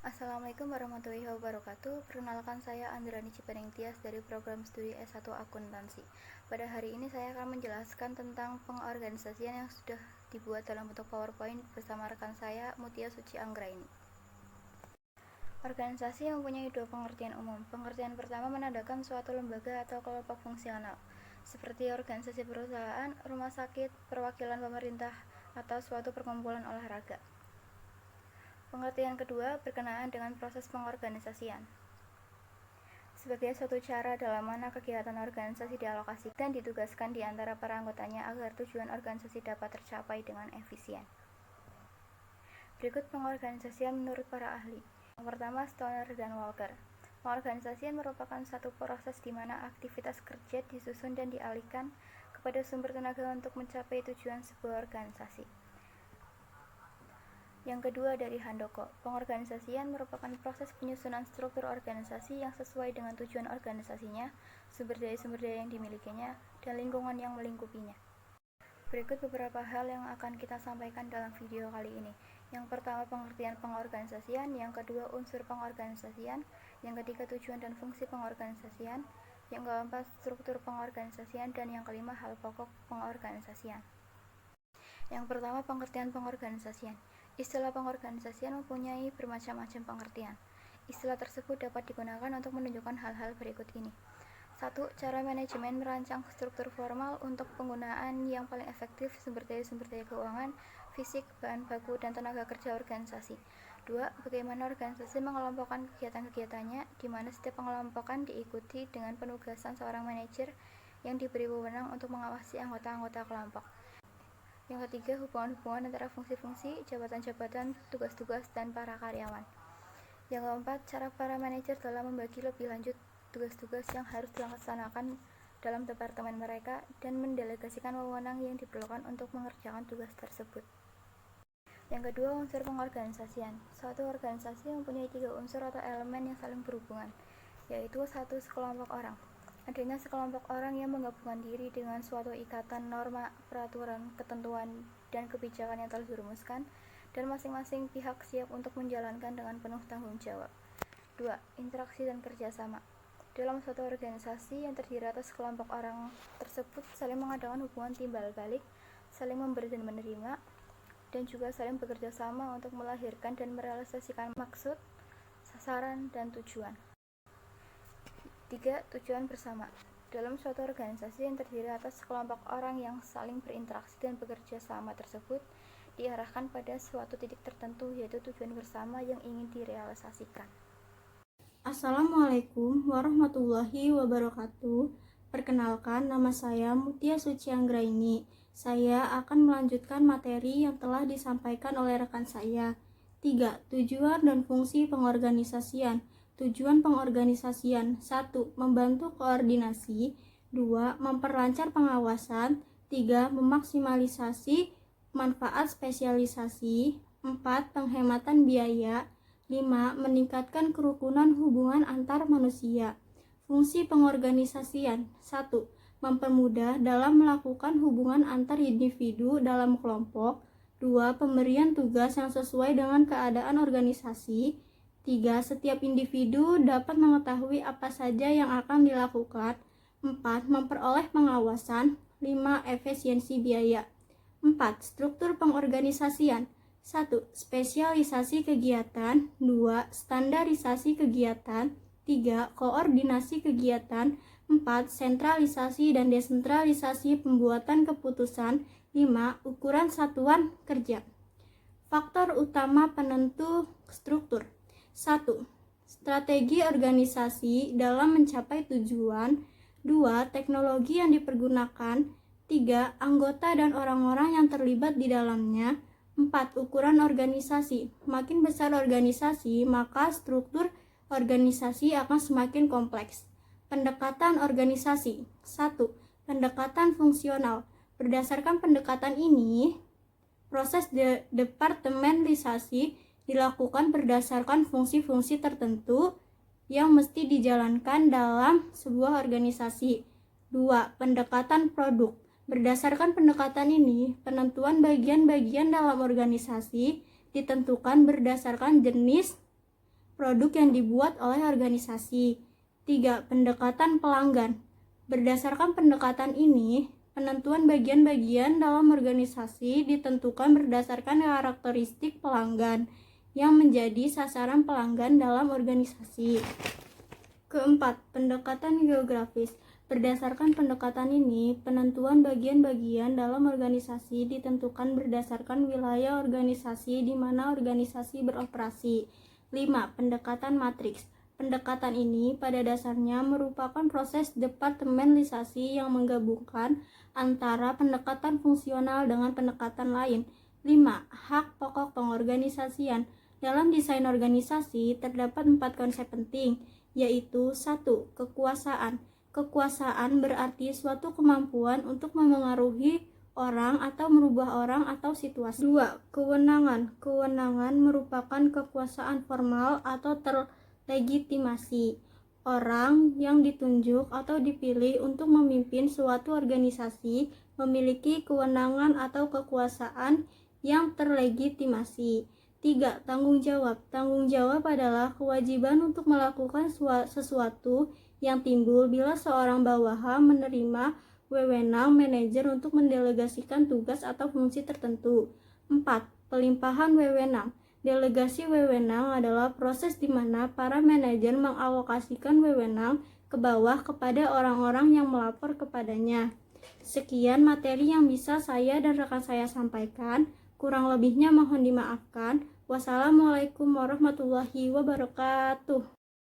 Assalamualaikum warahmatullahi wabarakatuh. Perkenalkan, saya Andrani Cipening Tias dari program studi S1 Akuntansi. Pada hari ini saya akan menjelaskan tentang pengorganisasian yang sudah dibuat dalam bentuk PowerPoint bersama rekan saya, Mutia Suci Anggraini. Organisasi mempunyai dua pengertian umum. Pengertian pertama menandakan suatu lembaga atau kelompok fungsional, seperti organisasi perusahaan, rumah sakit, perwakilan pemerintah, atau suatu perkumpulan olahraga. Pengertian kedua berkenaan dengan proses pengorganisasian, sebagai suatu cara dalam mana kegiatan organisasi dialokasikan dan ditugaskan di antara para anggotanya agar tujuan organisasi dapat tercapai dengan efisien. Berikut pengorganisasian menurut para ahli. Yang pertama, Stoner dan Walker. Pengorganisasian merupakan satu proses di mana aktivitas kerja disusun dan dialihkan kepada sumber tenaga untuk mencapai tujuan sebuah organisasi. Yang kedua dari Handoko, pengorganisasian merupakan proses penyusunan struktur organisasi yang sesuai dengan tujuan organisasinya, sumber daya yang dimilikinya, dan lingkungan yang melingkupinya. Berikut beberapa hal yang akan kita sampaikan dalam video kali ini. Yang pertama, pengertian pengorganisasian, yang kedua, unsur pengorganisasian, yang ketiga, tujuan dan fungsi pengorganisasian, yang keempat, struktur pengorganisasian, dan yang kelima, hal pokok pengorganisasian. Yang pertama, pengertian pengorganisasian. Istilah pengorganisasian mempunyai bermacam-macam pengertian. Istilah tersebut dapat digunakan untuk menunjukkan hal-hal berikut ini. 1. Cara manajemen merancang struktur formal untuk penggunaan yang paling efektif sumber daya keuangan, fisik, bahan baku, dan tenaga kerja organisasi. 2. Bagaimana organisasi mengelompokkan kegiatan-kegiatannya, di mana setiap pengelompokan diikuti dengan penugasan seorang manajer yang diberi wewenang untuk mengawasi anggota-anggota kelompok. Yang ketiga, hubungan-hubungan antara fungsi-fungsi, jabatan-jabatan, tugas-tugas, dan para karyawan. Yang keempat, cara para manajer dalam membagi lebih lanjut tugas-tugas yang harus dilaksanakan dalam departemen mereka dan mendelegasikan wewenang yang diperlukan untuk mengerjakan tugas tersebut. Yang kedua, unsur pengorganisasian. Suatu organisasi mempunyai 3 unsur atau elemen yang saling berhubungan, yaitu 1. Sekelompok orang. Adanya sekelompok orang yang menggabungkan diri dengan suatu ikatan norma, peraturan, ketentuan, dan kebijakan yang telah dirumuskan, dan masing-masing pihak siap untuk menjalankan dengan penuh tanggung jawab. 2. Interaksi dan kerjasama. Dalam suatu organisasi yang terdiri atas kelompok orang tersebut saling mengadakan hubungan timbal balik, saling memberi dan menerima, dan juga saling bekerja sama untuk melahirkan dan merealisasikan maksud, sasaran, dan tujuan. 3. Tujuan bersama. Dalam suatu organisasi yang terdiri atas kelompok orang yang saling berinteraksi dan bekerja sama tersebut diarahkan pada suatu titik tertentu, yaitu tujuan bersama yang ingin direalisasikan. Assalamualaikum warahmatullahi wabarakatuh. Perkenalkan, nama saya Mutia Suci Anggraini. Saya akan melanjutkan materi yang telah disampaikan oleh rekan saya. 3. Tujuan dan fungsi pengorganisasian. Tujuan pengorganisasian: 1. Membantu koordinasi. 2. Memperlancar pengawasan. 3. Memaksimalisasi manfaat spesialisasi. 4. Penghematan biaya. 5. Meningkatkan kerukunan hubungan antar manusia. Fungsi pengorganisasian: 1. Mempermudah dalam melakukan hubungan antar individu dalam kelompok. 2. Pemberian tugas yang sesuai dengan keadaan organisasi. 3. Setiap individu dapat mengetahui apa saja yang akan dilakukan. 4. Memperoleh pengawasan. 5. Efisiensi biaya. 4. Struktur pengorganisasian. 1. Spesialisasi kegiatan. 2. Standarisasi kegiatan. 3. Koordinasi kegiatan. 4. Sentralisasi dan desentralisasi pembuatan keputusan. 5. Ukuran satuan kerja. Faktor utama penentu struktur. 1. Strategi organisasi dalam mencapai tujuan. 2. Teknologi yang dipergunakan. 3. Anggota dan orang-orang yang terlibat di dalamnya. 4. Ukuran organisasi. Makin besar organisasi, maka struktur organisasi akan semakin kompleks. Pendekatan organisasi. 1. Pendekatan fungsional. Berdasarkan pendekatan ini, proses departementalisasi dilakukan berdasarkan fungsi-fungsi tertentu yang mesti dijalankan dalam sebuah organisasi. 2. Pendekatan produk. Berdasarkan pendekatan ini, penentuan bagian-bagian dalam organisasi ditentukan berdasarkan jenis produk yang dibuat oleh organisasi. 3. Pendekatan pelanggan. Berdasarkan pendekatan ini, penentuan bagian-bagian dalam organisasi ditentukan berdasarkan karakteristik pelanggan yang menjadi sasaran pelanggan dalam organisasi. Keempat, pendekatan geografis. Berdasarkan pendekatan ini, penentuan bagian-bagian dalam organisasi ditentukan berdasarkan wilayah organisasi di mana organisasi beroperasi. 5. Pendekatan matriks. Pendekatan ini pada dasarnya merupakan proses departementalisasi yang menggabungkan antara pendekatan fungsional dengan pendekatan lain. 5. Hak pokok pengorganisasian. Dalam desain organisasi terdapat 4 konsep penting, yaitu 1. Kekuasaan. Kekuasaan berarti suatu kemampuan untuk memengaruhi orang atau merubah orang atau situasi. 2. Kewenangan. Kewenangan merupakan kekuasaan formal atau terlegitimasi. Orang yang ditunjuk atau dipilih untuk memimpin suatu organisasi memiliki kewenangan atau kekuasaan yang terlegitimasi. 3. Tanggung jawab. Tanggung jawab adalah kewajiban untuk melakukan sesuatu yang timbul bila seorang bawahan menerima wewenang manajer untuk mendelegasikan tugas atau fungsi tertentu. 4. Pelimpahan wewenang. Delegasi wewenang adalah proses di mana para manajer mengalokasikan wewenang ke bawah kepada orang-orang yang melapor kepadanya. Sekian materi yang bisa saya dan rekan saya sampaikan. Kurang lebihnya mohon dimaafkan. Wassalamualaikum warahmatullahi wabarakatuh.